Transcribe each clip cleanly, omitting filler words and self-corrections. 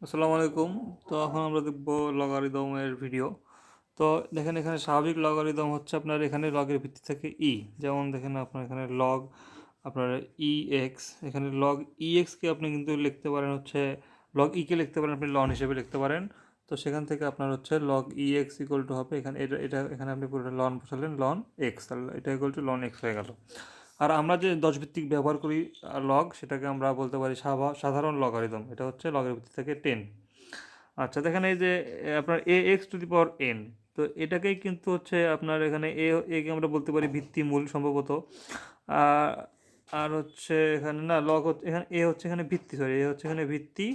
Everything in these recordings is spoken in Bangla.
আসসালামু আলাইকুম। তো এখন আমরা দেখব লগারিদমের ভিডিও। তো দেখেন এখানে স্বাভাবিক লগারিদম হচ্ছে আপনার এখানে লগের ভিত্তি থেকে যেমন দেখেন আপনার এখানে লগ আপনার ই এক্স, এখানে লগ ই এক্সকে আপনি কিন্তু লিখতে পারেন হচ্ছে লগ কে লিখতে পারেন আপনি লন হিসেবে লিখতে পারেন। তো সেখান থেকে আপনার হচ্ছে লগ ই এক্স ইকুয়াল টু হবে এখানে এটা এখানে আপনি পুরোটা লন বসালেন লন এক্স, তাহলে এটা ইকুয়াল টু লন এক্স হয়ে গেল। আর আমরা যে 10 ভিত্তিক ব্যবহার করি লগ, সেটাকে আমরা বলতে পারি সাধারণ লগারিদম। এটা হচ্ছে লগের ভিত্তি থেকে 10। আচ্ছা দেখেন এই যে আপনার a x to the power n, তো এটাকেই কিন্তু হচ্ছে আপনার এখানে কে আমরা বলতে পারি ভিত্তিমূল সম্ভবত। আর আর হচ্ছে এখানে না লগ হচ্ছে এখানে এ হচ্ছে এখানে ভিত্তি, সরি এ হচ্ছে এখানে ভিত্তি,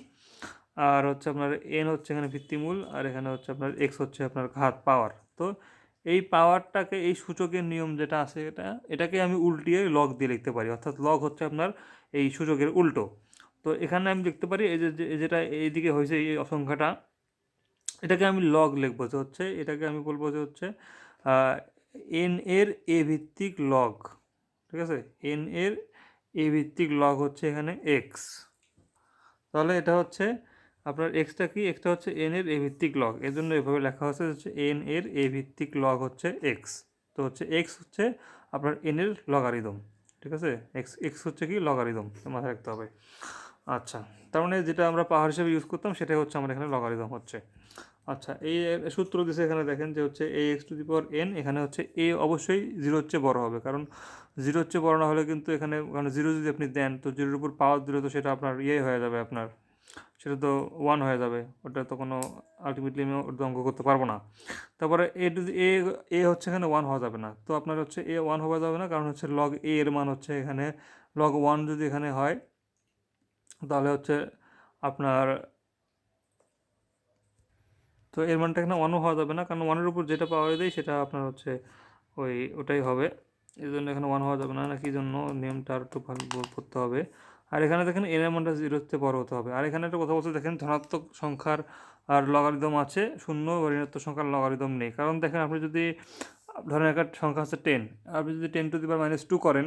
আর হচ্ছে আপনার এন হচ্ছে এখানে ভিত্তিমূল, আর এখানে হচ্ছে আপনার এক্স হচ্ছে আপনার ঘাত পাওয়ার। তো এই পাওয়ারটাকে এই সূচকের নিয়ম যেটা আছে এটাকে আমি উল্টিয়ে লগ দিয়ে লিখতে পারি, অর্থাৎ লগ হচ্ছে আপনার এই সূচকের উল্টো। তো এখানে আমি লিখতে পারি এই যে যেটা এইদিকে হয়েছে এই সংখ্যাটা, এটাকে আমি লগ লিখবো যে হচ্ছে এটাকে আমি বলবো যে হচ্ছে এন এর এ ভিত্তিক লগ। ঠিক আছে, এন এর এ ভিত্তিক লগ হচ্ছে এখানে এক্স। তাহলে এটা হচ্ছে আপনার এক্সটা কি, এক্সটা হচ্ছে এন এর এ ভিত্তিক লগ, এর জন্য এভাবে লেখা হচ্ছে এন এর এ ভিত্তিক লগ হচ্ছে এক্স। তো হচ্ছে এক্স হচ্ছে আপনার এন এর লগারিদম। ঠিক আছে, এক্স এক্স হচ্ছে কি লগারিদম, মাথায় রাখতে হবে। আচ্ছা, তার মানে যেটা আমরা পাওয়ার হিসেবে ইউজ করতাম সেটাই হচ্ছে আমার এখানে লগারিদম হচ্ছে। আচ্ছা, এই সূত্র দিছে এখানে দেখেন যে হচ্ছে a x to the power n, এখানে হচ্ছে এ অবশ্যই জিরো হচ্ছে বড় হবে, কারণ জিরো হচ্ছে বড় না হলে কিন্তু এখানে কারণ জিরো যদি আপনি দেন তো জিরোর উপর পাওয়ার দিলে তো সেটা আপনার হয়ে যাবে আপনার, সেটা তো ওয়ান হয়ে যাবে, ওটা তো কোনো আলটিমেটলি আমি ওটা অঙ্ক করতে পারবো না। তারপরে এ টু এ এ হচ্ছে এখানে ওয়ান হওয়া যাবে না, তো আপনার হচ্ছে এ ওয়ান হওয়া যাবে না, কারণ হচ্ছে লগ এ এর মান হচ্ছে এখানে লগ ওয়ান যদি এখানে হয় তাহলে হচ্ছে আপনার, তো এর মানটা এখানে ওয়ানও হওয়া যাবে না, কারণ ওয়ানের উপর যেটা পাওয়া যায় সেটা আপনার হচ্ছে ওটাই হবে। এই জন্য এখানে ওয়ান হওয়া যাবে না, না কি জন্য নিয়মটা আর একটু ভালো করতে হবে। আর এখানে দেখেন এর মানটা জিরোর চেয়ে বড় হতে হবে। আর এখানে একটা কথা বলতে দেখেন ধনাত্মক সংখ্যার আর লগারিদম আছে, শূন্য বা ঋণাত্মক সংখ্যার লগারিদম নেই। কারণ দেখেন আপনি যদি ধরেন একটা সংখ্যা আছে 10, আপনি যদি 10⁻² করেন,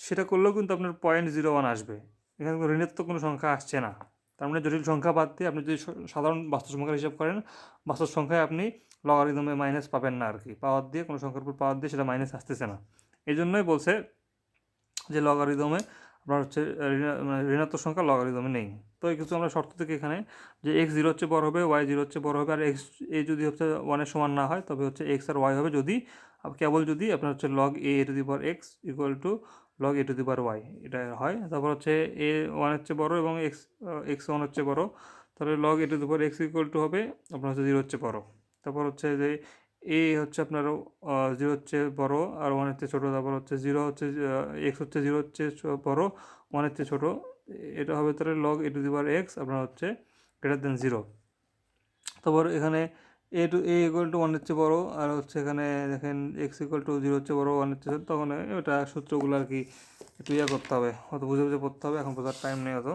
সেটা করলেও কিন্তু আপনার 0.01 আসবে, এখানে কোনো ঋণাত্মক কোনো সংখ্যা আসছে না। তার মানে জটিল সংখ্যা বাদ দিয়ে আপনি যদি সাধারণ বাস্তব সংখ্যার হিসাব করেন, বাস্তব সংখ্যায় আপনি লগারিদমে মাইনাস পাবেন না আর কি, পাওয়ার দিয়ে কোনো সংখ্যার উপর পাওয়ার দিয়ে সেটা মাইনাস আসতেছে না। এই জন্যই বলছে যে লগারিদমে আপনার হচ্ছে ঋণাত্মক সংখ্যা লগারিদমে নেই। তো এই কিছু আমরা শর্ত থেকে এখানে যে এক্স জিরো হচ্ছে বড় হবে, ওয়াই জিরো হচ্ছে বড় হবে, আর এক্স এ যদি হচ্ছে ওয়ানের সমান না হয় তবে হচ্ছে এক্স আর ওয়াই হবে, যদি কেবল যদি আপনার হচ্ছে log a to the power x equal to log a to the power y এটা হয়। তারপর হচ্ছে এ ওয়ানের চেয়ে বড় এবং এক্স এক্স ওয়ান হচ্ছে বড়, তাহলে log a to the power x equal two হবে আপনার হচ্ছে জিরো হচ্ছে বড়। তারপর হচ্ছে যে এ হচ্ছে আপনার জিরো হচ্ছে বড় আর ওয়ানের চেয়ে ছোটো, তারপর হচ্ছে জিরো হচ্ছে এক্স হচ্ছে জিরো হচ্ছে বড় ওয়ানের চেয়ে ছোটো, এটা হবে তাহলে log a to the power x আপনার হচ্ছে গ্রেটার দেন জিরো। তারপর এখানে এ ইকুয়াল টু ওয়ানের চেয়ে বড়ো, আর হচ্ছে এখানে দেখেন এক্স ইকুয়াল টু জিরো হচ্ছে বড়ো ওয়ানের চেয়ে ছোটো, তখন ওটা সূত্রগুলো আর কি একটু করতে হবে, অত বুঝে বুঝে পড়তে হবে, এখন বোঝার টাইম নেই অত।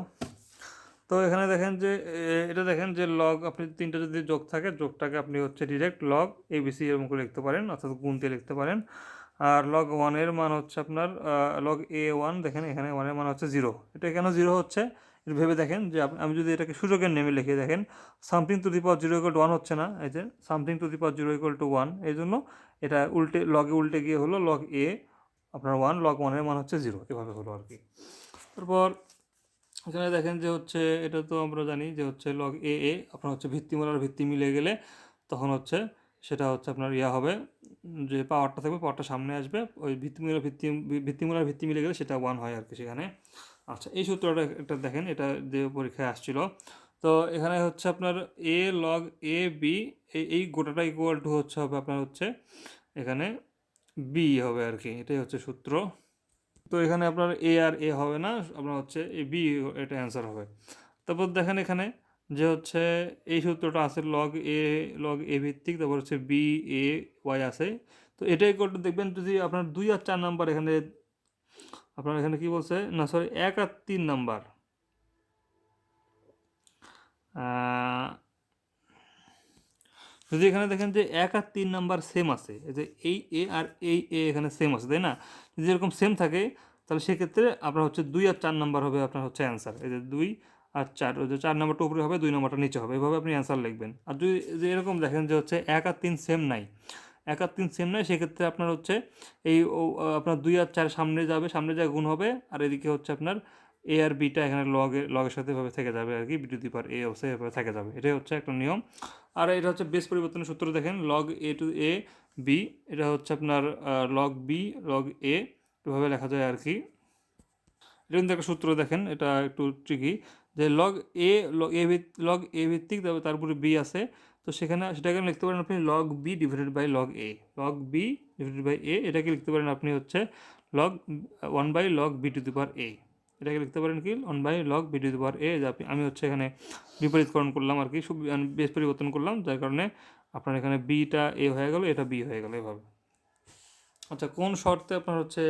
তো এখানে দেখেন যে এটা দেখেন যে লগ আপনি তিনটা যদি যোগ থাকে, যোগটাকে আপনি হচ্ছে ডিরেক্ট লগ এবিসি এরকম করে লিখতে পারেন, অর্থাৎ গুণ দিয়ে লিখতে পারেন। আর লগ ওয়ানের মান হচ্ছে আপনার লগ এ ওয়ান, দেখেন এখানে ওয়ানের মান হচ্ছে জিরো। এটা কেন জিরো হচ্ছে এটা ভেবে দেখেন যে আমি যদি এটাকে সূচকের নেমে লিখে দেখেন something to the power zero equal to one হচ্ছে না, এই যে something to the power zero equal to one, এই জন্য এটা উল্টে লগে উল্টে গিয়ে হলো লগ এ আপনার ওয়ান, লগ ওয়ানের মান হচ্ছে জিরো, এভাবে হলো আর কি। তারপর এখানে দেখেন যে হচ্ছে এটা তো আমরা জানি যে হচ্ছে লগ এ আপনার হচ্ছে ভিত্তিমূল আর ভিত্তি মিলে গেলে তখন হচ্ছে সেটা হচ্ছে আপনার হবে, যে পাওয়ারটা থাকবে পাওয়ারটা সামনে আসবে, ওই ভিত্তিমূল আর ভিত্তি মিলে গেলে সেটা ওয়ান হয় আর কি সেখানে। আচ্ছা, এই সূত্রটা এটা দেখেন, এটা যে পরীক্ষায় আসছিল। তো এখানে হচ্ছে আপনার এ লগ এ বি, এই গোটাটা ইকুয়াল টু হচ্ছে হবে আপনার হচ্ছে এখানে বি হবে আর কি, এটাই হচ্ছে সূত্র। তো এখানে আপনার এ আর এ হবে না, আপনার হচ্ছে এ বি, এটা অ্যান্সার হবে। তারপর দেখেন এখানে যে হচ্ছে এই সূত্রটা আছে লগ এ ভিত্তিক, তারপর হচ্ছে বি এ ওয়াই আছে। তো এটাই করতে দেখবেন যদি আপনার 2 আর 4 নাম্বার এখানে আপনার এখানে কি বলছে না, সরি 1 আর 3 নাম্বার, যদি এখানে দেখেন যে 1 আর 3 নাম্বার সেম আছে, এই যে এই এ আর এই এ এখানে সেম আছে তাই না, যদি এরকম সেম থাকে তাহলে সেক্ষেত্রে আপনার হচ্ছে 2 আর 4 নাম্বার হবে আপনার হচ্ছে অ্যান্সার, এই যে 2 আর 4 ওই যে 4 নাম্বারটা উপরে হবে, 2 নাম্বারটা নিচে হবে, এভাবে আপনি অ্যান্সার লিখবেন। আর যদি যে এরকম দেখেন যে হচ্ছে 1 আর 3 সেম নাই, 1 আর 3 সেম নাই, সেক্ষেত্রে আপনার হচ্ছে এই আপনার 2 আর 4 সামনে যাবে, সামনে যা গুণ হবে, আর এদিকে হচ্ছে আপনার এ আর বিটা এখানে লগের সাথে এভাবে থেকে যাবে আর কি, বি টু দি পাওয়ার এ অবস্থায় এভাবে থেকে যাবে, এটাই হচ্ছে একটা নিয়ম। আর এটা হচ্ছে বেস পরিবর্তনের সূত্র, দেখেন log a two A B, এটা হচ্ছে আপনার লগ বি লগ এ, এভাবে লেখা যায় আর কি। এটা কিন্তু একটা সূত্র, দেখেন এটা একটু ট্রিকি, যে লগ এ ভিত্তিক তারপরে বি আছে, তো সেটাকে লিখতে পারেন আপনি log b divided by log a, log b divided by a, এটাকে লিখতে পারেন আপনি হচ্ছে log 1/log b to the power a, এটাকে লিখতে পারেন কি 1/log b to the power এ। আমি হচ্ছে এখানে বিপরীতকরণ করলাম আর কি, বেশ পরিবর্তন করলাম, যার কারণে আপনার এখানে বিটা এ হয়ে গেল, এটা বি হয়ে গেল এভাবে। আচ্ছা, কোন শর্তে আপনার হচ্ছে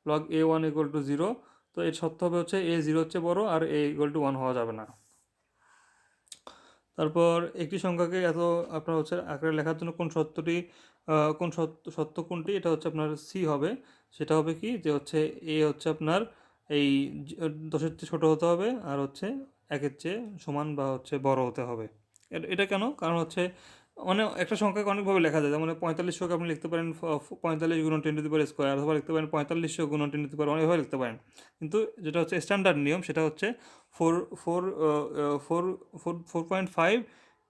log A one equal to zero? তো এর শর্ত হবে হচ্ছে এ জিরো হচ্ছে বড় আর এ ইকুয়াল টু ওয়ান হওয়া যাবে না। তারপর একটি সংখ্যাকে এত আপনার হচ্ছে আকারে লেখার জন্য কোন সত্য কোনটি, এটা হচ্ছে আপনার সি হবে। সেটা হবে কি, যে হচ্ছে এ হচ্ছে আপনার এই 10-এর চেয়ে ছোটো হতে হবে, আর হচ্ছে 1-এর চেয়ে সমান বা হচ্ছে বড় হতে হবে। এটা কেন? কারণ হচ্ছে মানে একটা সংখ্যাকে অনেকভাবে লেখা যায়, যেমন 4500কে আপনি লিখতে পারেন 45 গুণন 10 টু দি পাওয়ার স্কোয়ার, অথবা লিখতে পারেন 4500 গুণন 10 টু দি পাওয়ার, অনেকভাবে লিখতে পারেন। কিন্তু যেটা হচ্ছে স্ট্যান্ডার্ড নিয়ম, সেটা হচ্ছে four four four four 4.5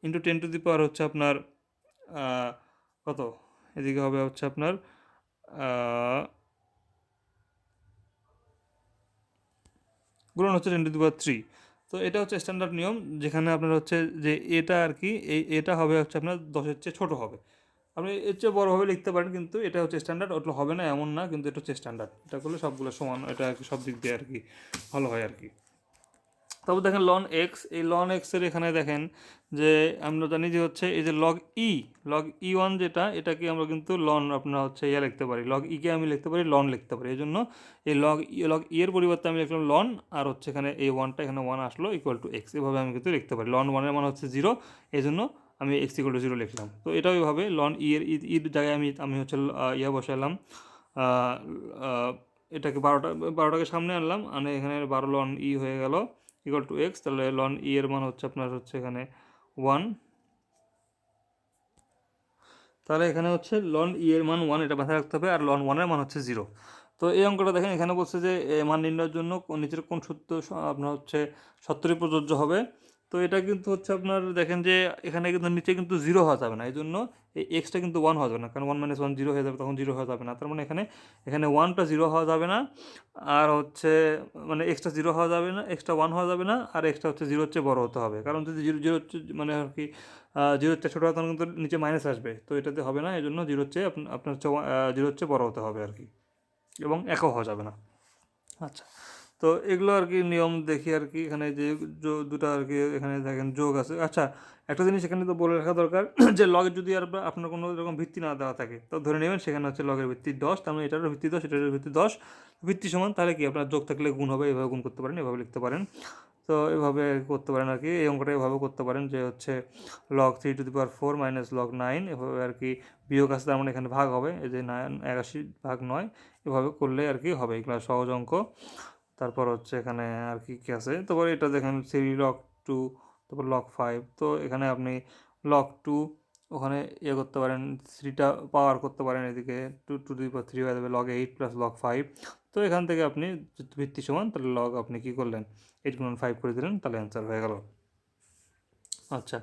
into 10 to the power হচ্ছে আপনার কত, এদিকে হবে হচ্ছে আপনার গুণন হচ্ছে 10 টু দি পাওয়ার 3। তো এটা হচ্ছে স্ট্যান্ডার্ড নিয়ম, যেখানে আপনার হচ্ছে যে এটা আর কি, এটা হবে হচ্ছে আপনার 10-এর চেয়ে ছোটো হবে। আপনি এর চেয়ে বড়োভাবে লিখতে পারেন, কিন্তু এটা হচ্ছে স্ট্যান্ডার্ড, ওটা হবে না এমন না, কিন্তু এটা হচ্ছে স্ট্যান্ডার্ড, এটা করলে সবগুলো সমান, এটা আর কি সব দিক দিয়ে আর কি ভালো হয় আর কি। তবে দেখেন লন এক্স, এই লন এক্সের এখানে দেখেন যে আমরা জানি যে হচ্ছে এই যে লগ ই ওয়ান যেটা, এটাকে আমরা কিন্তু লন আপনার হচ্ছে লিখতে পারি, লগ ইকে আমি লিখতে পারি লন লিখতে পারি, এই জন্য এই লগ ই এর পরিবর্তে আমি লিখলাম লন, আর হচ্ছে এখানে এই ওয়ানটা এখানে ওয়ান আসলো ইকুয়াল টু এক্স, এভাবে আমি কিন্তু লিখতে পারি। লন ওয়ানের মান হচ্ছে জিরো, এই জন্য আমি এক্স ইকুয়াল টু জিরো লিখলাম। তো এটাও এইভাবে লন ইর জায়গায় আমি হচ্ছে বসালাম, এটাকে বারোটাকে সামনে আনলাম, আনে এখানে 12 লন ই হয়ে গেল ইকুয়াল টু এক্স, তাহলে লন ই এর মান হচ্ছে আপনার হচ্ছে এখানে 1, তাহলে এখানে হচ্ছে লন ই এর মান 1, এটা মাথায় রাখতে হবে, আর লন 1-এর মান হচ্ছে 0। তো এই অঙ্কটা দেখেন, এখানে বলছে যে মান নির্ণয়ের জন্য নিচের কোন সূত্র আপনার হচ্ছে সত্যই প্রযোজ্য হবে। তো এটা কিন্তু হচ্ছে আপনার দেখেন যে এখানে কিন্তু নিচে কিন্তু 0 হওয়া যাবে না, এই জন্য এই এক্সটা কিন্তু 1 হওয়া যাবে না, কারণ 1 - 1 0 হয়ে যাবে, তখন 0 হওয়া যাবে না। তার মানে এখানে 1টা 0 হওয়া যাবে না, আর হচ্ছে মানে এক্সট্রা 0 হওয়া যাবে না, এক্সট্রা 1 হওয়া যাবে না, আর এক্সট্রা হচ্ছে 0 হচ্ছে বড় হতে হবে, কারণ যদি 0 হচ্ছে মানে আর কি 0 হচ্ছে ছোটো, তখন কিন্তু নিচে মাইনাস আসবে, তো এটাতে হবে না, এই জন্য 0 হচ্ছে আপনার হচ্ছে 0 হচ্ছে বড় হতে হবে আর কি, এবং একও হওয়া যাবে না। আচ্ছা, তো এগুলো আর কি নিয়ম দেখি আর কি, এখানে যে দুটো আর কি এখানে দেখেন যোগ আছে। আচ্ছা, একটা জিনিস এখানে তো বলে রাখা দরকার যে লগের যদি আর আপনার কোনো রকম ভিত্তি না দেওয়া থাকে, তো ধরে নেবেন সেখানে হচ্ছে লগের ভিত্তি 10, তার মানে এটারও ভিত্তি 10, এটারও ভিত্তি 10, ভিত্তি সমান, তাহলে কি আপনার যোগ থাকলে গুণ হবে, এভাবে গুণ করতে পারেন, এভাবে লিখতে পারেন। তো এভাবে করতে পারেন আর কি, এই অঙ্কটা এভাবে করতে পারেন যে হচ্ছে log 3 two the power 4 minus log 9, এভাবে আর কি বিয়োগ আছে, তার মানে এখানে ভাগ হবে, এই যে 81/9, এভাবে করলে আর কি হবে, এগুলো সহজ অঙ্ক। তারপর হচ্ছে এখানে আর কি কী আছে, তারপর এটা দেখেন 3 লগ 2, তারপর লগ 5, তো এখানে আপনি লগ 2 ওখানে করতে পারেন, 3টা পাওয়ার করতে পারেন, এদিকে 2 টু দি পাওয়ার 3 হয়ে যাবে লগ 8 প্লাস লগ 5। তো এখান থেকে আপনি ভিত্তি সমান, তাহলে লগ আপনি কী করলেন 8 গুণন 5 করে দিলেন, তাহলে অ্যান্সার হয়ে গেল। আচ্ছা,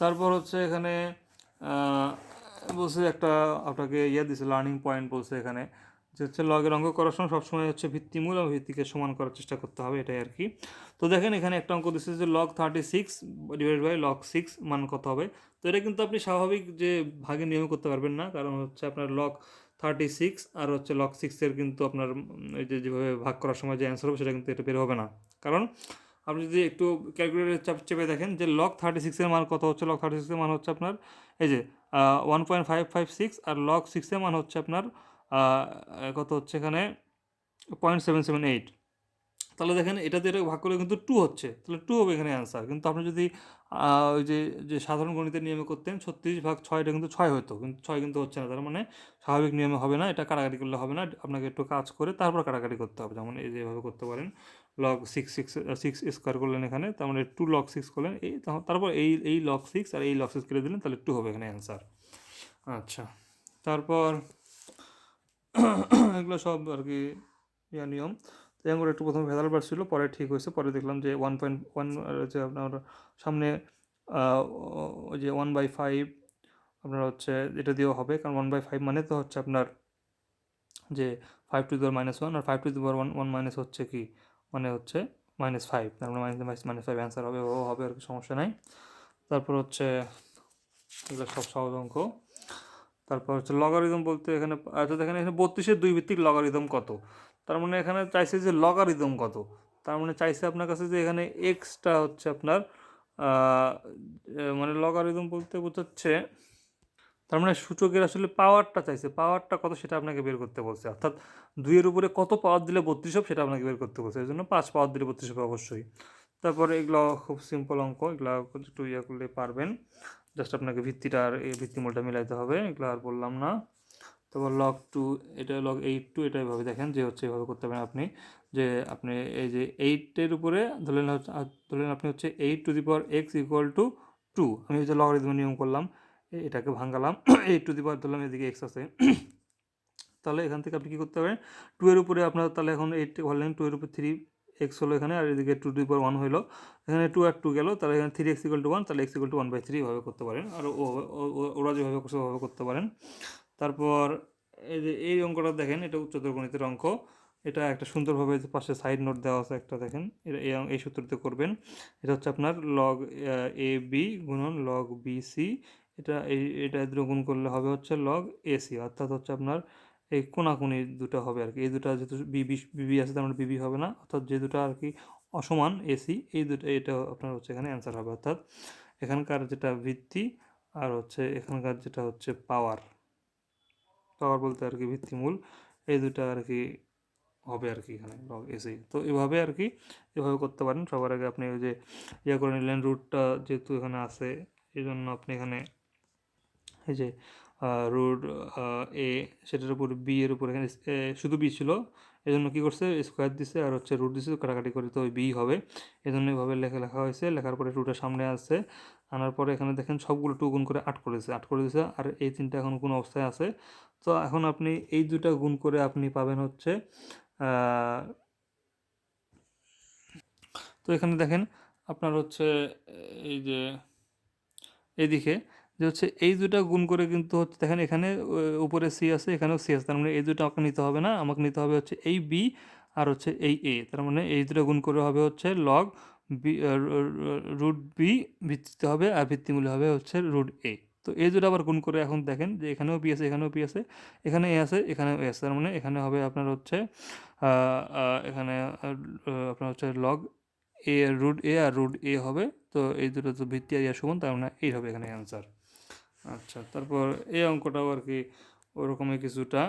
তারপর হচ্ছে এখানে বলছে একটা আপনাকে দিছে লার্নিং পয়েন্ট, বলছে এখানে যে হচ্ছে লগের অঙ্ক করার সময় সবসময় হচ্ছে ভিত্তিমূল এবং ভিত্তিকে সমান করার চেষ্টা করতে হবে, এটাই আর কি। তো দেখেন এখানে একটা অঙ্ক দিচ্ছে যে লগ 36 ডিভাইড বাই লগ 6 মান কত হবে। তো এটা কিন্তু আপনি স্বাভাবিক যে ভাগে নিয়মে করতে পারবেন না, কারণ হচ্ছে আপনার লগ 36 আর হচ্ছে লগ 6-এর কিন্তু আপনার এই যেভাবে ভাগ করার সময় যে অ্যান্সার হবে সেটা কিন্তু এটা বের হবে না, কারণ আপনি যদি একটু ক্যালকুলেটর চেপে দেখেন যে লগ 36-এর মান কত হচ্ছে, লগ 36-এর মান হচ্ছে আপনার এই যে 1.556, আর লগ 6-এর মান হচ্ছে আপনার কত হচ্ছে এখানে 0.778। তাহলে দেখেন এটা দিয়ে ভাগ করলে কিন্তু 2 হচ্ছে, তাহলে 2 হবে এখানে অ্যান্সার। কিন্তু আপনি যদি ওই যে সাধারণ গণিতের নিয়মে করতেন 36/6, এটা কিন্তু 6 হতো, কিন্তু 6 কিন্তু হচ্ছে না, তার মানে স্বাভাবিক নিয়মে হবে না, এটা কাটাকাটি করলে হবে না, আপনাকে একটু কাজ করে তারপর কাটাকাটি করতে হবে, যেমন এই যেভাবে করতে পারেন log six six six square করলেন এখানে, তার মানে 2 log 6 করলেন, তারপর এই log 6 আর এই log 6 কেটে দিলেন, তাহলে 2 হবে এখানে অ্যান্সার। আচ্ছা, তারপর এগুলো সব আর কি নিয়ম। তো এগুলো একটু প্রথমে ভেজাল বার ছিল, পরে ঠিক হয়েছে, পরে দেখলাম যে 1.1 যে আপনার সামনে ওই যে 1/5 আপনার হচ্ছে এটা দিয়েও হবে, কারণ 1/5 মানে তো হচ্ছে আপনার যে 5⁻1 আর 5⁻1 মাইনাস হচ্ছে কি, মানে হচ্ছে -5, তার মানে -5 অ্যান্সার হবে, ও হবে আর কি, সমস্যা নাই। তারপর হচ্ছে এগুলো সব সহজ অঙ্ক। তারপর হচ্ছে লগারিদম বলতে এখানে, আচ্ছা দেখেন এখানে 32-এর 2 ভিত্তিক লগারিদম কত, তার মানে এখানে চাইছে যে লগারিদম কত, তার মানে চাইছে আপনার কাছে যে এখানে এক্সটা হচ্ছে আপনার মানে লগারিদম বলতে বোঝাচ্ছে, তার মানে সূচকের আসলে পাওয়ারটা চাইছে, পাওয়ারটা কত সেটা আপনাকে বের করতে বলছে, অর্থাৎ 2-এর উপরে কত পাওয়ার দিলে 32 হবে সেটা আপনাকে বের করতে বলছে, এই জন্য 5 পাওয়ার দিলে 32 হবে অবশ্যই। তারপরে এগুলো খুব সিম্পল অঙ্ক, এগুলো একটু ইয়ে করলে পারবেন, জাস্ট আপনাকে ভিত্তিটা আর এই ভিত্তিমূলটা মিলাইতে হবে, এগুলো আর বললাম না। তারপর log 2, এটা log 8 এটা এভাবে দেখেন যে হচ্ছে এভাবে করতে পারেন আপনি, যে আপনি এই যে 8-এর উপরে ধরলেন ধরলেন আপনি হচ্ছে 8 to the power x equal to 2, আমি এই যে লগারিদমের নিয়ম করলাম, এটাকে ভাঙালাম 8 to the power ধরলাম, এদিকে x আছে, তাহলে এখান থেকে আপনি কী করতে পারেন, 2-এর উপরে আপনার তাহলে এখন 8 ধরলেন, 2-এর উপর 3x হলো এখানে, আর এদিকে 2 to the power 1 হলো, এখানে 2 আর 2 গেল, তাহলে এখানে 3x ইকুয়াল টু 1, তাহলে x ইকুয়াল টু 1/3 এভাবে করতে পারেন, আর ওরা যেভাবে করছে ওভাবে করতে পারেন। তারপর এই যে এই অঙ্কটা দেখেন, এটা উচ্চতর গণিতের অঙ্ক, এটা একটা সুন্দরভাবে পাশে সাইড নোট দেওয়া আছে একটা, দেখেন এটা এই সূত্রতে করবেন, এটা হচ্ছে আপনার লগ এ বি গুণন লগ বি সি, এটা গুণ করলে হবে হচ্ছে লগ এসি, অর্থাৎ হচ্ছে আপনার এই কোনাকুনি দুটো হবে আর কি, এই দুটো যেহেতু বিবি আছে, তার মানে বিবি হবে না, অর্থাৎ যে দুটো আর কি অসমান এসি, এই দুটো, এটা আপনার হচ্ছে এখানে অ্যান্সার হবে, অর্থাৎ এখানকার যেটা ভিত্তি আর হচ্ছে এখানকার যেটা হচ্ছে পাওয়ার, পাওয়ার বলতে আর কি ভিত্তিমূল, এই দুটো আর কি হবে আর কি এখানে লগ এসি। তো এভাবে আর কি, এভাবে করতে পারেন। সবার আগে আপনি ওই যে ইয়ে করে নিলেন, রুটটা যেহেতু এখানে আছে এই জন্য আপনি এখানে এই যে রুট এ, সেটার উপর বি এর উপর এখানে শুধু বি ছিল, এই জন্য কী করছে স্কোয়ার দিছে আর হচ্ছে রুট দিছে, কাটাকাটি করে তো ওই বি হবে, এই জন্য এভাবে লেখা হয়েছে, লেখার পরে রুটের সামনে আসছে, আনার পরে এখানে দেখেন সবগুলো 2 গুণ করে 8 করেছে, 8 করে দিয়েছে, আর এই 3টা এখন কোন অবস্থায় আছে, তো এখন আপনি এই দুটা গুণ করে আপনি পাবেন হচ্ছে তো এখানে দেখেন আপনার হচ্ছে এই যে এদিকে যে হচ্ছে এই দুটা গুণ করে কিন্তু হচ্ছে দেখেন এখানে উপরে সি আছে, এখানেও সি আছে, তার মানে এই দুটো আমাকে নিতে হবে না, আমাকে নিতে হবে হচ্ছে এই বি আর হচ্ছে এই এ, তার মানে এই দুটো গুণ করে হবে হচ্ছে লগ বি, রুট বি ভিত্তিতে হবে, আর ভিত্তিমূল্য হবে হচ্ছে রুট এ। তো এই দুটো আবার গুণ করে এখন দেখেন যে এখানেও বি আছে, এখানেও বি আছে, এখানে এ আছে, এখানেও এ আছে, তার মানে এখানে হবে আপনার হচ্ছে এখানে আপনার হচ্ছে লগ এ রুট এ আর রুট এ হবে, তো এই দুটো তো ভিত্তি আর ইয়া সমান, তার মানে এই হবে এখানে অ্যান্সার। আচ্ছা, তারপর এই অঙ্কটাও আর কি ওরকমই কিছুটা,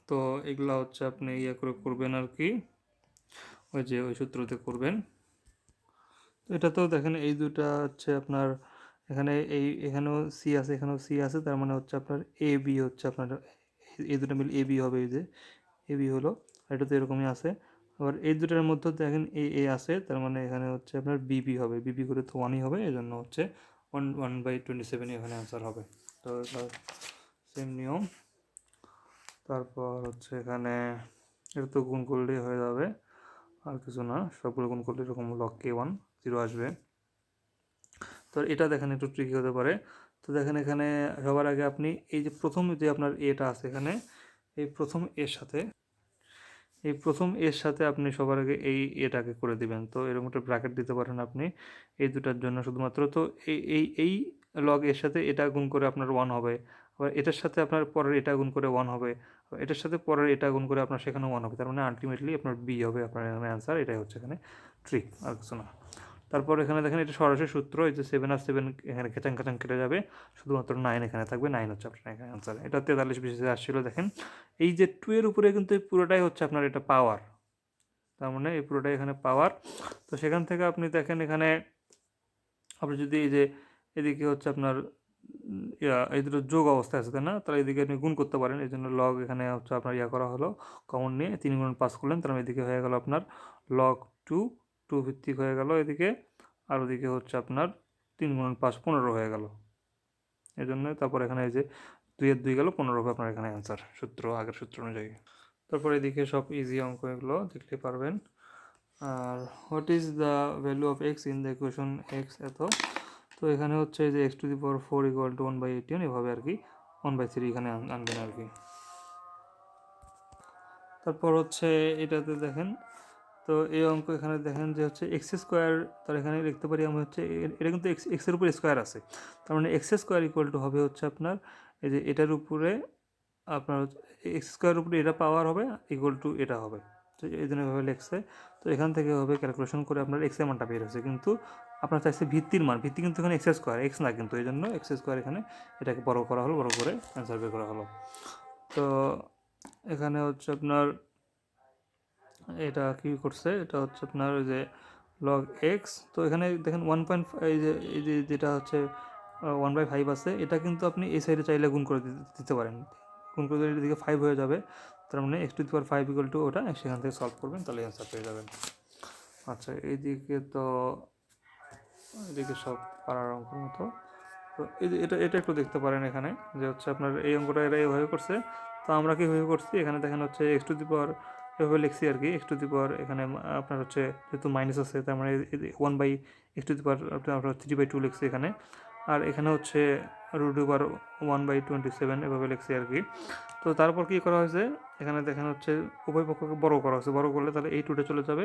তো এগুলা হচ্ছে আপনি ইয়ে করে করবেন আর কি, ওই যে ওই সূত্রতে করবেন। তো এটা তো দেখেন এই দুটা হচ্ছে আপনার এখানে এখানেও সি আছে, এখানেও সি আছে, তার মানে হচ্ছে আপনার এ বি হচ্ছে আপনার এই দুটো মিল এ বি হবে, এই যে এ বি হলো, এটা তো এরকমই আছে, আবার এই দুটার মধ্যে দেখেন এ আছে, তার মানে এখানে হচ্ছে আপনার বিবি হবে, বিবি করে তো 1ই হবে, এই জন্য হচ্ছে 1/27 এখানে অ্যান্সার হবে। তো সেম নিয়ম। তারপর হচ্ছে এখানে এটা তো গুণ করলেই হয়ে যাবে, আর কিছু না, সবগুলো গুণ করলে এরকম লগ K1 0 আসবে। তো এটা দেখেন একটু ট্রিকি হতে পারে। তো দেখেন এখানে সবার আগে আপনি এই যে প্রথম যে আপনার এটা আছে এখানে, এই প্রথম এর সাথে আপনি সবার আগে এই এটাকে করে দিবেন, তো এরকম একটা ব্র্যাকেট দিতে পারেন আপনি এই দুটার জন্য শুধুমাত্র, তো এই লগ এর সাথে এটা গুণ করে আপনার 1 হবে, আবার এটার সাথে আপনার পরের এটা গুণ করে 1 হবে, এটার সাথে পরের এটা গুণ করে আপনার সেখানে 1 হবে, তার মানে আলটিমেটলি আপনার বি হবে আপনার এখানে অ্যান্সার, এটাই হচ্ছে এখানে ট্রিক, আর কিছু না। তারপর এখানে দেখেন এটা সরাসরি সূত্র, এই যে 7 আর 7 এখানে খেচাং খেচাং কেটে যাবে, শুধুমাত্র 9 এখানে থাকবে, 9 হচ্ছে আপনার এখানে অ্যান্সার। এটা 43 বিশেষে আসছিল, দেখেন এই যে 2 এর উপরে কিন্তু পুরোটাই হচ্ছে আপনার এটা পাওয়ার, তার মানে এই পুরোটাই এখানে পাওয়ার। তো সেখান থেকে আপনি দেখেন এখানে আপনি যদি এই যে এদিকে হচ্ছে আপনার এই দুটো যোগ অবস্থায় আছে, তাই না? তাহলে এদিকে আপনি গুণ করতে পারেন, এই জন্য লগ এখানে হচ্ছে আপনার করা হলো, কমন নিয়ে 3 গুণ 5 করলেন, তার মানে এদিকে হয়ে গেল আপনার লগ 2 ভিত্তিক হয়ে গেল এদিকে, আর ওদিকে হচ্ছে আপনার 3 গুণ 5 15 হয়ে গেল। এই জন্য তারপর এখানে এই যে 2 গেল 15 হবে আপনার এখানে অ্যান্সার, সূত্র আগের সূত্র অনুযায়ী। তারপর এদিকে সব ইজি অঙ্ক এগুলো দেখতে পারবেন। আর what is the value of x in the equation x এত, তো এখানে হচ্ছে যে x⁴ ইকুয়াল টু 1/18 এভাবে আর কি 1/3 এখানে আনবেন আর কি। তারপর হচ্ছে এটাতে দেখেন, তো এই অঙ্ক এখানে দেখেন যে হচ্ছে x², তার এখানে লিখতে পারি আমি হচ্ছে এটা কিন্তু এক্সের উপরে স্কোয়ার আছে, তার মানে x² ইকুয়াল টু হবে হচ্ছে আপনার এই যে এটার উপরে আপনার x² উপরে এটা পাওয়ার হবে ইকুয়াল টু এটা হবে, তো এই জন্য এভাবে লিখছে। তো এখান থেকে হবে ক্যালকুলেশন করে আপনার এক্সের মানটা বের হয়েছে, কিন্তু আপনার চাইছে ভিত্তির মান, ভিত্তি কিন্তু এখানে x² এক্স না, কিন্তু এই জন্য x² এখানে এটাকে বড় করা হলো, বড় করে অ্যান্সার বের করা হলো। তো এখানে হচ্ছে আপনার এটা কি করছে, এটা হচ্ছে আপনার ওই যে লগ এক্স, তো এখানে দেখেন 1.5 এই যে যেটা হচ্ছে 1/5 আছে, এটা কিন্তু আপনি এই সাইডে চাইলে গুণ করে দিতে পারেন, গুণ করে দিলে এদিকে 5 হয়ে যাবে, তার মানে x⁵ ইকুয়াল টু ওটা, সেখান থেকে সলভ করবেন তাহলে অ্যান্সার পেয়ে যাবেন। আচ্ছা এইদিকে তো এদিকে সব পারার অঙ্কের মতো, তো এটা এটা একটু দেখতে পারেন এখানে যে হচ্ছে আপনার এই অঙ্কটা এরা এইভাবে করছে, তো আমরা কীভাবে করছি এখানে দেখেন হচ্ছে x⁵ এভাবে লিখছি আর কি, x⁵ এখানে আপনার হচ্ছে যেহেতু মাইনাস আছে, তার মানে 1/x⁵ আপনার 3/2 লিখছি এখানে, আর এখানে হচ্ছে √1/27 এভাবে লিখছি আর কি। তো তারপর কী করা হয়েছে এখানে দেখেন হচ্ছে উভয় পক্ষকে বড় করা হয়েছে, বড় করলে তাহলে এই 2টা চলে যাবে,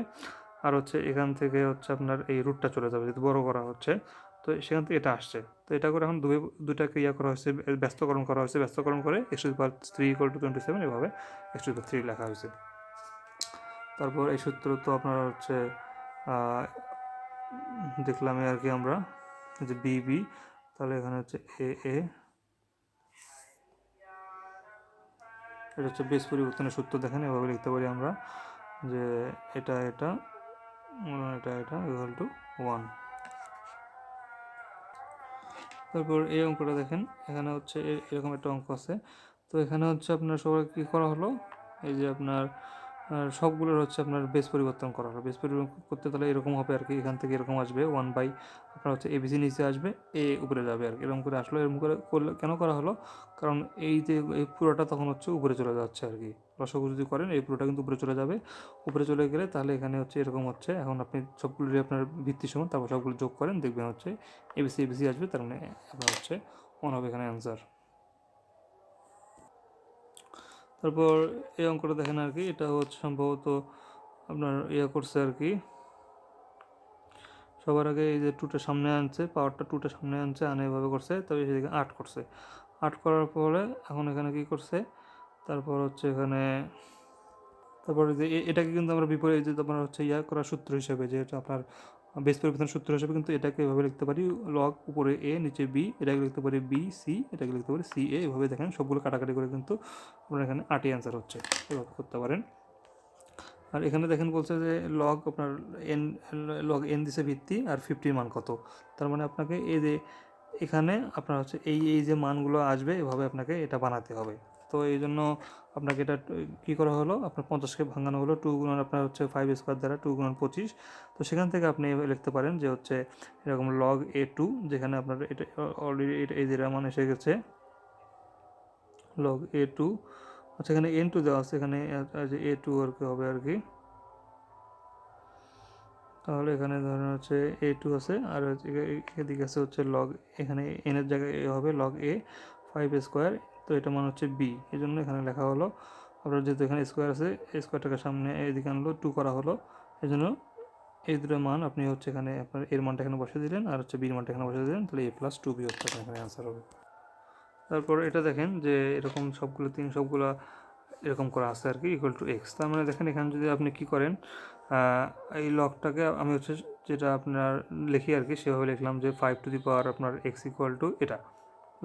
আর হচ্ছে এখান থেকে হচ্ছে আপনার এই রুটটা চলে যাবে যেহেতু বড় করা হচ্ছে, তো সেখান থেকে এটা আসছে, তো এটা করে এখন দুইটাকে করা হয়েছে, ব্যস্তকরণ করা হয়েছে, ব্যস্তকরণ করে x⁵ ইকুয়াল টু 27 এভাবে x⁵ লেখা হয়েছে। তারপর এই সূত্র তো আপনার হচ্ছে দেখলামই আর কি আমরা যে বি, তাহলে এখানে হচ্ছে এ এটা হচ্ছে বেস পরিবর্তনের সূত্র, দেখেন এভাবে লিখতে পারি আমরা যে এটা এটা ইকুয়াল টু 1। তারপর এই অঙ্কটা দেখেন, এখানে হচ্ছে এরকম একটা অঙ্ক আছে, তো এখানে হচ্ছে আপনার সবাই কী করা হলো, এই যে আপনার সবগুলোর হচ্ছে আপনার বেস পরিবর্তন করা হলো, বেস পরিবর্তন করতে তাহলে এরকম হবে আর কি, এখান থেকে এরকম আসবে 1 আপনার হচ্ছে এবিসি নিচে আসবে, এ উপরে যাবে আর কি, এরকম করে আসলো, এরকম করে করলে কেন করা হলো, কারণ এই যে এই পুরোটা তখন হচ্ছে উপরে চলে যাচ্ছে আর কি, লসাগু যদি করেন এই পুরোটা কিন্তু উপরে চলে যাবে, উপরে চলে গেলে তাহলে এখানে হচ্ছে এরকম হচ্ছে, এখন আপনি সবগুলো আপনার ভিত্তি সমান তারপর সবগুলো যোগ করেন দেখবেন হচ্ছে এবিসি আসবে, তার মানে আপনার হচ্ছে 1 হবে এখানে অ্যান্সার। তারপর এই অঙ্কটা দেখেন আর কি, এটা হচ্ছে সম্ভবত আপনার করছে আর কি, সবার আগে এই যে 2টা সামনে আনছে, পাওয়ারটা 2টা সামনে আনছে, আনে এভাবে করছে, তবে সেদিকে 8 করছে, 8 করার পরে এখন এখানে কি করছে, তারপর হচ্ছে এখানে তারপরে যে এটাকে কিন্তু আমরা বিপরীত যে আপনার হচ্ছে করার সূত্র হিসেবে, যে এটা আপনার বেস পরিবর্তন সূত্র হিসেবে কিন্তু এটাকে এভাবে লিখতে পারি, লগ উপরে এ নিচে বি, এটাকে লিখতে পারি বি সি, এটাকে লিখতে পারি সি এ, এভাবে দেখেন সবগুলো কাটাকাটি করে কিন্তু আপনার এখানে 8ই অ্যান্সার হচ্ছে, এভাবে করতে পারেন। আর এখানে দেখেন বলছে যে লগ আপনার লগ n দিছে ভিত্তি আর 50 মান কত, তার মানে আপনাকে এই যে এখানে আপনার হচ্ছে এই যে মানগুলো আসবে এভাবে আপনাকে এটা বানাতে হবে, তো এই জন্য আপনাকে এটা কী করা হলো, আপনার 50কে ভাঙানো হলো 2 গুণন আপনার হচ্ছে 5² দ্বারা 2 গুণন 25, তো সেখান থেকে আপনি লিখতে পারেন যে হচ্ছে এরকম লগ a2, যেখানে আপনার এটা অলরেডি এই যে মান এসে গেছে লগ a2, আচ্ছা এখানে n2 দেওয়া আছে, এখানে যে a2 আর কি হবে আর কি, তাহলে এখানে ধরেন হচ্ছে a2 আছে, আর এদিকে আছে হচ্ছে লগ, এখানে এনের জায়গায় এ হবে লগ a 5², তো এটা মান হচ্ছে b, এই জন্য এখানে লেখা হলো আপনার যেহেতু এখানে স্কোয়ার আছে এই স্কোয়ারটাকে সামনে এদিকে আনলো 2 করা হলো, এই জন্য এই দুটো মান আপনি হচ্ছে এখানে আপনার এর মানটা এখানে বসিয়ে দিলেন আর হচ্ছে বির মানটা এখানে বসিয়ে দিলেন, তাহলে a+2b হচ্ছে এখানে অ্যান্সার হবে। তারপর এটা দেখেন যে এরকম সবগুলো এরকম করা আছে আর কি ইকুয়াল টু এক্স, তার মানে দেখেন এখানে যদি আপনি কি করেন এই লগটাকে আমি হচ্ছে যেটা আপনার লিখি আর কি সেভাবে লিখলাম যে 5 আপনার এক্স ইকুয়াল টু এটা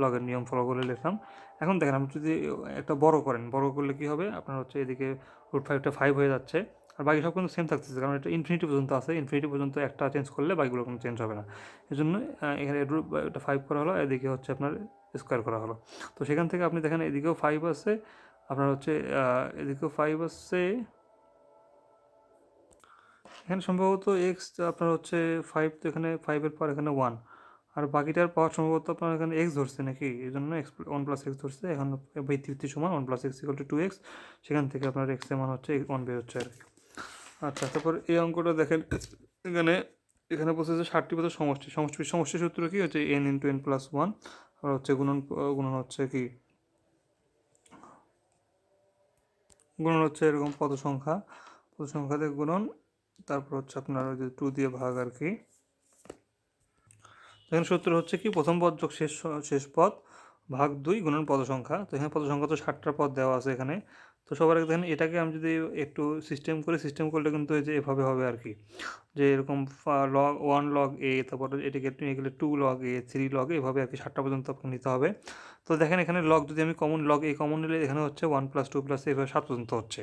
লগের নিয়ম ফলো করে লিখলাম। এখন দেখেন আপনি যদি একটা বড় করেন, বড় করলে কি হবে আপনার হচ্ছে এদিকে √5টা 5 হয়ে যাচ্ছে, আর বাকি সব কিন্তু সেম থাকতেছে, কারণ এটা ইনফিনিটি পর্যন্ত আছে, ইনফিনিটি পর্যন্ত একটা চেঞ্জ করলে বাকিগুলো কোনো চেঞ্জ হবে না। এই জন্য এখানে এটা 5 করা হলো, এদিকে হচ্ছে আপনার স্কোয়ার করা হলো। তো সেখান থেকে আপনি দেখেন এদিকেও 5 আছে, আপনার হচ্ছে এদিকেও 5 আছে, এখানে সম্ভবত এক্স আপনার হচ্ছে 5, তো এখানে 5-এর পর এখানে 1, আর বাকিটার পাওয়ার সম্ভবত আপনার এখানে এক্স ধরছে নাকি, এই জন্য এক্স 1 প্লাস এক্স ধরছে। এখন ভিত্তি সমান 1 plus x equal two 2x, সেখান থেকে আপনার এক্স এর মান হচ্ছে 1 বের হচ্ছে আর কি। আচ্ছা, তারপর এই অঙ্কটা দেখেন, এখানে এখানে বলছে যে 60টি পদের সমষ্টি, সমষ্টির সূত্র কি হচ্ছে n ইন্টু n প্লাস 1, আর হচ্ছে গুণন হচ্ছে কি, গুণন হচ্ছে এরকম পদ সংখ্যা দিয়ে গুণন, তারপর হচ্ছে আপনার ওই যে 2 দিয়ে ভাগ আর কি। এখানে সূত্র হচ্ছে কি, প্রথম পদ যোগ শেষ পদ ভাগ 2 গুণন পদ সংখ্যা। তো এখানে পদ সংখ্যা তো 60টা পদ দেওয়া আছে এখানে। তো সবার আগে দেখেন এটাকে আমি যদি একটু সিস্টেম করলে কিন্তু এই যে এভাবে হবে আর কি, যে এরকম লগ 1 লগ এ, তারপর এটাকে গেলে 2 লগ এ, 3 লগ এ, এভাবে আর কি 60টা পর্যন্ত আপনাকে নিতে হবে। তো দেখেন এখানে লগ যদি আমি লগ এ কমন নিলে এখানে হচ্ছে 1 প্লাস 2 প্লাস এভাবে 7 পর্যন্ত হচ্ছে।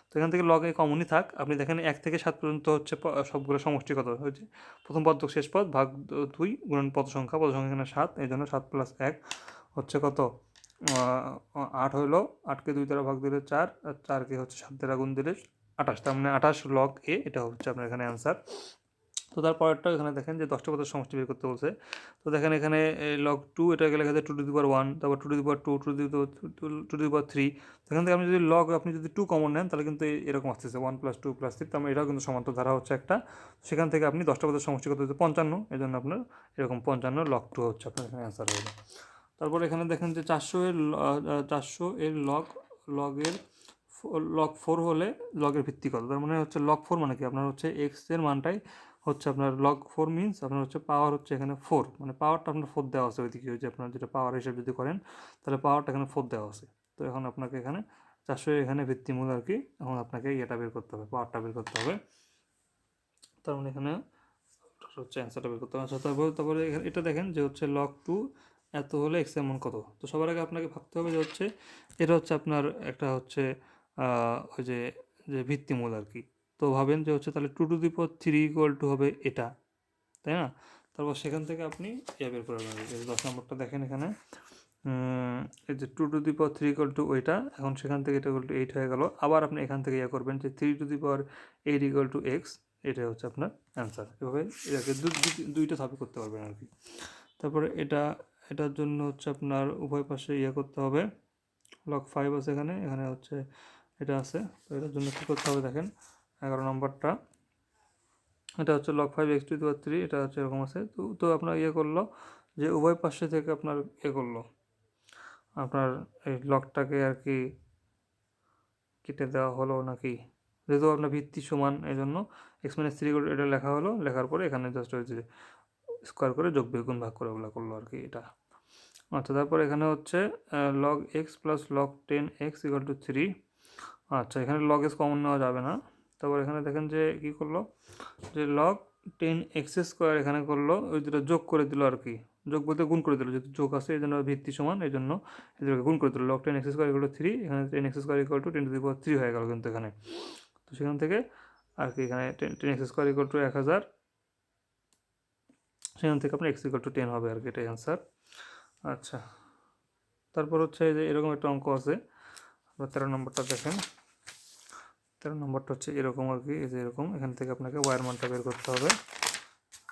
তো এখান থেকে লগ এ কমনই থাক, আপনি দেখেন 1 থেকে 7 পর্যন্ত হচ্ছে সবগুলো সমষ্টি কত হচ্ছে, প্রথম পদ যোগ শেষ পদ ভাগ 2 গুণন পদ সংখ্যা এখানে 7, এই জন্য 7 প্লাস 1 হচ্ছে কত, 8 হইলো, 8কে 2 দ্বারা ভাগ দিলে 4, আর 4কে হচ্ছে 7 দ্বারা গুণ দিলে 28, তার মানে 28 লগ এ, এটা হচ্ছে আপনার এখানে অ্যান্সার। তো তারপরেরটা এখানে দেখেন যে 10টা পদের সমষ্টি বের করতে বলছে। তো দেখেন এখানে লগ 2, এটা লেখা যায় 2 টু দি পাওয়ার 1, তারপর 2 two the power 2, 2 two the power 3। এখান থেকে আপনি যদি আপনি যদি 2 কমন নেন তাহলে কিন্তু এরকম আসতেছে 1 প্লাস 2 প্লাস 3, তার মানে এটাও কিন্তু সমান্তর ধারা হচ্ছে একটা। সেখান থেকে আপনি 10টা পদের সমষ্টি করতে হচ্ছে 55, এই জন্য আপনার এরকম 55 লগ 2 হচ্ছে আপনার এখানে অ্যান্সার হলো। তারপর এখানে দেখেন যে 400 এর লগের লগ 4 হলে লগের ভিত্তি কত, তার মানে হচ্ছে লগ 4 মানে কি, আপনার হচ্ছে এক্স এর মানটাই হচ্ছে আপনার লগ 4 মিনস আপনার হচ্ছে পাওয়ার হচ্ছে এখানে 4, মানে পাওয়ারটা আপনার 4 দেওয়া আছে ওইদিকে, ওই যে আপনার যেটা পাওয়ার হিসেবে যদি করেন তাহলে পাওয়ারটা এখানে 4 দেওয়া আছে। তো এখন আপনাকে এখানে 400 এখানে ভিত্তিমূল আর কি, এখন আপনাকে ইয়েটা বের করতে হবে, পাওয়ারটা বের করতে হবে। তার মানে এখানে হচ্ছে অ্যান্সারটা বের করতে হবে। আচ্ছা, তারপরে এখানে এটা দেখেন যে হচ্ছে লগ 2 এত হলে এক্স এর মান কত। তো সবার আগে আপনাকে ভাবতে হবে যে হচ্ছে এটা হচ্ছে আপনার একটা হচ্ছে ওই যে যে ভিত্তিমূল আর কি। তো ভাবেন যে হচ্ছে তাহলে 2 two the power 3 equal to হবে এটা, তাই না? তারপর সেখান থেকে আপনি বের করে নেবেন। এই 10 নম্বরটা দেখেন এখানে, এই যে 2 two the power 3 equal to ওইটা, এখন সেখান থেকে এটা ইকুয়াল টু 8 হয়ে গেল। আবার আপনি এখান থেকে করবেন যে 3 two the power 8 equal to x, এটাই হচ্ছে আপনার অ্যান্সার। এভাবে এটাকে দুইটা ধাপে করতে পারবেন আর কি। তারপরে এটার জন্য হচ্ছে আপনার উভয় পাশে করতে হবে, লগ 5 আছে এখানে, এখানে হচ্ছে এটা আছে। তো এটার জন্য কী করতে হবে দেখেন, 11 নম্বরটা, এটা হচ্ছে log 5 x to the power 3, এটা হচ্ছে এরকম আছে। তো আপনার করলো যে উভয় পাশে থেকে আপনার করলো, আপনার এই লগটাকে আর কি কেটে দেওয়া হলো নাকি, যেহেতু আপনার ভিত্তি সমান এই জন্য এক্স মাইনাস 3 এটা লেখা হলো, লেখার পরে এখানে জাস্ট ওই যে স্কোয়ার করে যোগ বিয়োগ গুণ ভাগ করে ওগুলো করলো আর কি এটা। আচ্ছা, তারপর এখানে হচ্ছে log x plus log 10x equal to 3। আচ্ছা, এখানে লগ এক্স কমন নেওয়া যাবে না। তারপর এখানে দেখেন যে কী করলো, যে লগ 10x স্কোয়ার এখানে করলো, ওই দুটো যোগ করে দিল আর কি, যোগ বলতে গুণ করে দিল, যেহেতু যোগ আছে এই জন্য ভিত্তি সমান, এই জন্য এদেরকে গুণ করে দিল। Log 10x square equal two 3, এখানে 10x square equal to 10 to the power 3 হয়ে গেল কিন্তু এখানে। তো সেখান থেকে আর কি এখানে 10x স্কোয়ার ইকুয়াল টু 1000, সেখান থেকে আপনার এক্স ইকুয়াল টু 10 হবে আর কি, এটাই অ্যান্সার। আচ্ছা, তারপর হচ্ছে যে এরকম একটা অঙ্ক আছে, 13 নম্বরটা দেখেন। 13 নম্বরটা হচ্ছে এরকম আর কি, এই যে এরকম, এখান থেকে আপনাকে ওয়ার মানটা বের করতে হবে।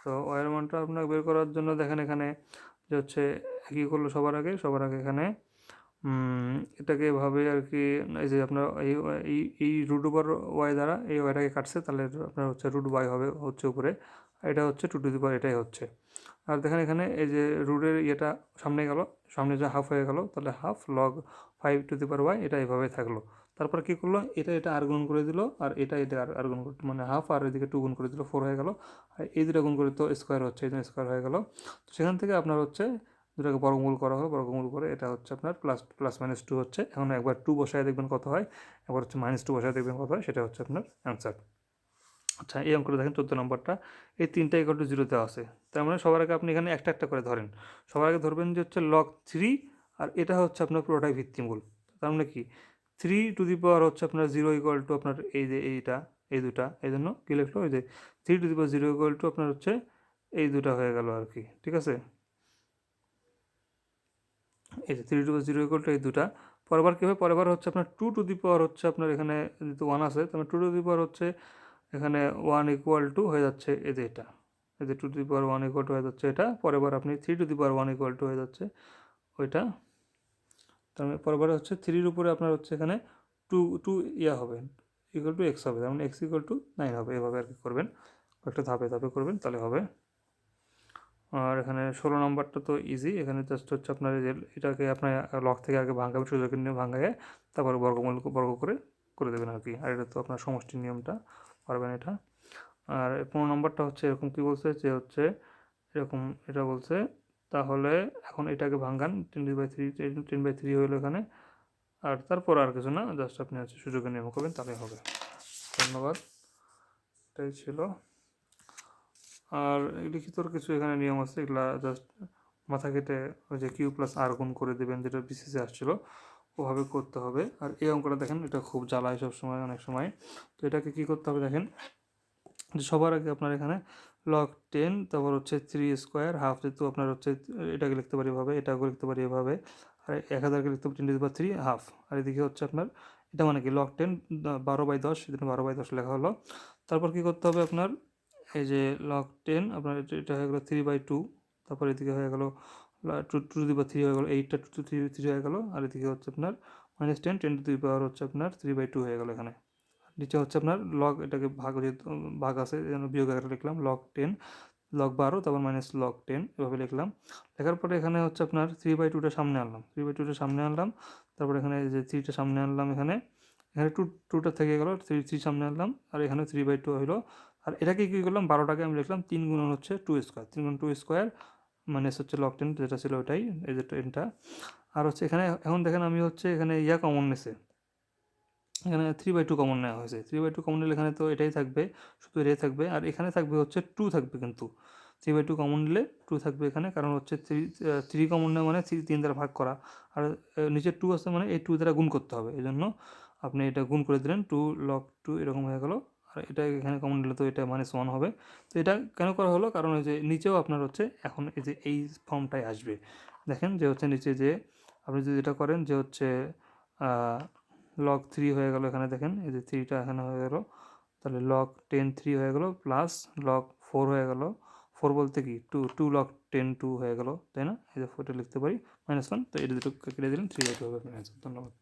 তো ওয়ার মানটা আপনাকে বের করার জন্য দেখেন এখানে যে হচ্ছে কী করলো, সবার আগে এখানে এটাকে এভাবে আর কি, এই যে আপনার এই রুট ওভার ওয়াই দ্বারা এই ওয়াইটাকে কাটছে, তাহলে আপনার হচ্ছে রুট ওয়াই হবে হচ্ছে উপরে, এটা হচ্ছে 2 টু দি পাওয়ার, এটাই হচ্ছে। আর দেখেন এখানে এই যে রুটের সামনে গেল, সামনে যে হাফ হয়ে গেল, তাহলে half log 5 to the power y, এটা এইভাবে থাকলো। তারপর কী করলো, এটা আর গুণ করে দিল, আর এটা আর গুণ করে, মানে হাফ আর এদিকে 2 গুণ করে দিল, 4 হয়ে গেল। আর এই দুটো গুণ করে তো স্কোয়ার হচ্ছে, এই জন্য স্কোয়ার হয়ে গেল। তো সেখান থেকে আপনার হচ্ছে দুটাকে বর্গমূল করা হলো, বর্গমূল করে এটা হচ্ছে আপনার প্লাস মাইনাস 2 হচ্ছে। এখন একবার 2 বসায় দেখবেন কত হয়, একবার হচ্ছে -2 বসায় দেখবেন কত হয়, সেটা হচ্ছে আপনার অ্যান্সার। আচ্ছা, এই অঙ্কটা দেখেন 14 নম্বরটা, এই 3টা ইকুয়াল টু 0 দেওয়া আছে। তার মানে সবার আগে আপনি এখানে একটা একটা করে ধরেন। সবার আগে ধরবেন যে হচ্ছে লগ 3, আর এটা হচ্ছে আপনার পুরোটাই ভিত্তিমূল। তার মানে কি 3 টু দি পাওয়ার হচ্ছে আপনার 0 ইকুয়াল টু আপনার এই যে এইটা, এই দুটা, এই জন্য কী লিখলো, ওই যে 3⁻0 ইকুয়াল টু আপনার হচ্ছে এই দুটা হয়ে গেল আর কি, ঠিক আছে। এই যে 3⁻0 ইকুয়াল টু এই দুটা। পরেরবার কী হবে, পরেরবার হচ্ছে আপনার 2 হচ্ছে আপনার এখানে যেহেতু 1 আছে, তার মানে 2 হচ্ছে এখানে 1 ইকুয়াল টু হয়ে যাচ্ছে এই যে এটা, এই যে 2 ইকুয়াল টু হয়ে যাচ্ছে এটা। পরেরবার আপনি 3 ইকুয়াল টু হয়ে যাচ্ছে ওইটা। তার মানে পরেরবার হচ্ছে 3-র উপরে আপনার হচ্ছে এখানে টু টু ইয়া হবে, ইকুয়াল টু এক্স হবে, তার মানে এক্স ইকুয়াল টু 9 হবে। এভাবে আর কি করবেন, একটা ধাপে ধাপে করবেন তাহলে হবে। আর এখানে 16 নম্বরটা তো ইজি, এখানে জাস্ট হচ্ছে আপনার যে এটাকে আপনার লগ থেকে আগে ভাঙাবেন, সুযোগ নিয়ে ভাঙায় তারপরে বর্গ করে দেবেন আর কি। আর এটা তো আপনার সমষ্টির নিয়মটা পারবেন এটা। আর 15 নম্বরটা হচ্ছে এরকম কি বলছে যে হচ্ছে এরকম এটা বলছে, তাহলে এখন এটাকে ভাঙান 10/3, 10/3 হইলো এখানে। আর তারপর আর কিছু না, জাস্ট আপনি হচ্ছে সুযোগের নিয়ম করবেন তাহলে হবে। ধন্যবাদ, এটাই ছিল। আর লিখিতর কিছু এখানে নিয়ম আছে, এগুলা জাস্ট মাথা কেটে ওই যে কিউ প্লাস আর গুণ করে দেবেন, যেটা বিসিসে আসছিলো ওভাবে করতে হবে। আর এই অঙ্কটা দেখেন, এটা খুব জ্বালায় সব সময়, অনেক সময়। তো এটাকে কী করতে হবে দেখেন, যে সবার আগে আপনার এখানে log 10, তারপর হচ্ছে 3² হাফ, যেহেতু আপনার হচ্ছে এটাকে লিখতে পারি এভাবে, এটাকে লিখতে পারি এভাবে, আর 1000কে লিখতে পারি 10⁻3 হাফ। আর এদিকে হচ্ছে আপনার এটা মানে কি log 10 12/10, সেদিন 12/10 লেখা হলো। তারপর কি করতে হবে আপনার, এই যে log 10 আপনার এটা হয়ে গেলো 3/2, তারপর এদিকে হয়ে গেলো 2 হয়ে গেলো, 8টা 2 হয়ে গেলো। আর এদিকে হচ্ছে আপনার -10, 10 হচ্ছে আপনার 3/2 হয়ে গেলো এখানে। নিচে হচ্ছে আপনার লগ, এটাকে ভাগ যেহেতু ভাগ আছে যেন বিয়োগ আকারে লিখলাম log 10, log 12, তারপর -log 10 এভাবে লিখলাম। লেখার পরে এখানে হচ্ছে আপনার 3/2টা সামনে আনলাম, 3/2টা সামনে আনলাম। তারপর এখানে যে 3টা সামনে আনলাম, এখানে এখানে 2টা থেকে গেল, 3 সামনে আনলাম, আর এখানে 3/2 হলো। আর এটাকে কী করলাম, 12টাকে আমি লিখলাম 3 গুণন হচ্ছে 2², 3 গুণ 2² হচ্ছে log 10 যেটা ছিল ওটাই, এই যে 10টা। আর হচ্ছে এখানে এখন দেখেন আমি হচ্ছে এখানে ইয়া কমন নিছে, এখানে 3/2 কমন নেওয়া হয়েছে। 3/2 কমন নিলে এখানে তো এটাই থাকবে, শুধু এটাই থাকবে। আর এখানে থাকবে হচ্ছে 2 থাকবে, কিন্তু 3/2 কমন নিলে 2 থাকবে এখানে, কারণ হচ্ছে 3 কমন নেওয়া মানে 3 দ্বারা ভাগ করা। আর নিচে 2 আছে মানে এই 2 দ্বারা গুণ করতে হবে, এই জন্য আপনি এটা গুণ করে দিলেন, 2 log 2 এরকম হয়ে গেল। আর এটা এখানে কমন নিলে তো এটা -1 হবে। তো এটা কেন করা হলো, কারণ ওই যে নিচেও আপনার হচ্ছে এখন এই যে এই ফর্মটাই আসবে। দেখেন যে হচ্ছে নিচে যে আপনি যদি এটা করেন যে হচ্ছে log 3 হয়ে গেল, এখানে দেখেন এই যে 3টা এখানে হয়ে গেল, তাহলে log 10 3 হয়ে গেল, প্লাস log 4 হয়ে গেল। 4 বলতে কি 2 log 10 2 হয়ে গেল, তাই না? এই যে 4টা লিখতে পারি -1, তো এটা দুটো কেটে দিলেন 3/2 হবে। ধন্যবাদ।